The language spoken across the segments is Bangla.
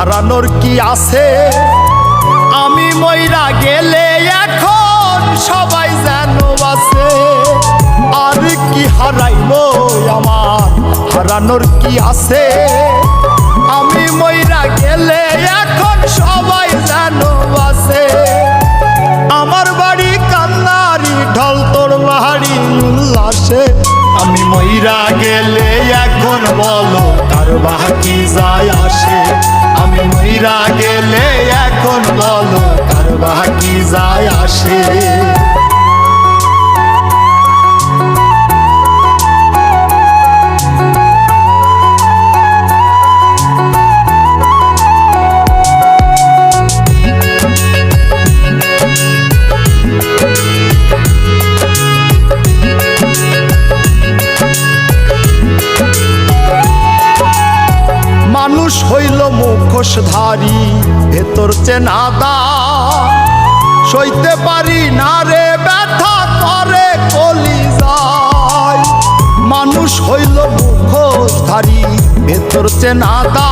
হারানোর কি আছে? আমি মইরা গেলে এখন সবাই যেন বাঁচে। আর কি হারাইবো আমার, হারানোর কি আছে? আমি মইরা গেলে এখন সবাই যেন বাঁচে। আমার বাড়ি কান্নারি ঢল, তোর বাড়ি উল্লাসে। আমি মইরা গেলে এখন বলো কার বাকি যায় আসে? আমি মইরা গেলে এখন বলো কার বাকি যায় আসে? মানুষ হইল মুখোশধারী, ভেতর চেনাদা। সইতে পারি না রে ব্যথা করে কলিজায়। মানুষ হইল মুখোশধারী, ভেতর চেনাদা।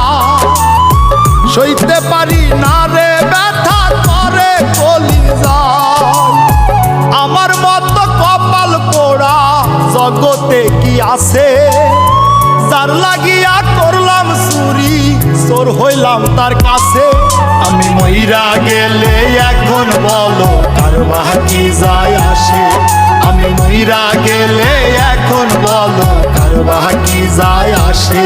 সইতে পারি না রে ব্যথা করে কলিজায়। আমার মতো কপাল পোড়া জগতে কি আছে? যার লাগিয়া করলাম চুরি, চোর হইলাম তার কাছে। আমি মইরা গেলে এখন বলো কার বাকি যায় আসে? আমি মইরা গেলে এখন বলো কার বাকি যায় আসে?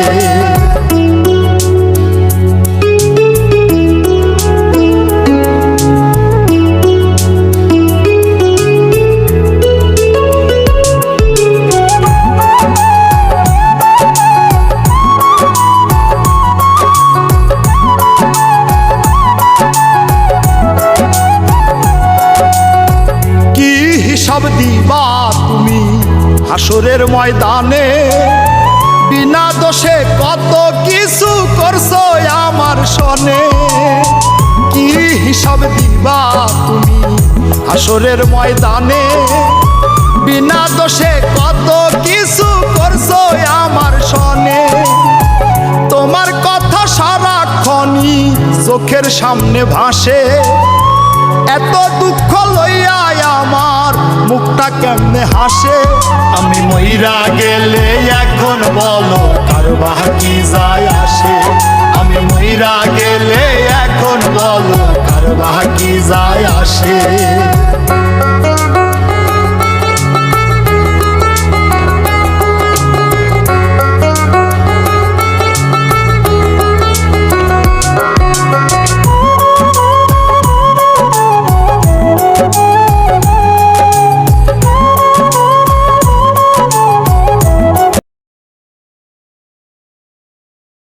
হিসাব দিবা তুমি হাসরের ময়দানে? বিনা দোষে কত কিছু করছো আমার সনে। কি হিসাব দিবা তুমি হাসরের ময়দানে? বিনা দোষে কত কিছু করছো আমার সনে। তোমার কথা সারাক্ষণই চোখের সামনে ভাসে। এত দুঃখ লইয়া আমার মুখটা কেমনে হাসে? আমি মইরা গেলে এখন বলো কার বাকি যায় আসে? আমি মইরা গেলে এখন বলো কার বাকি যায় আসে?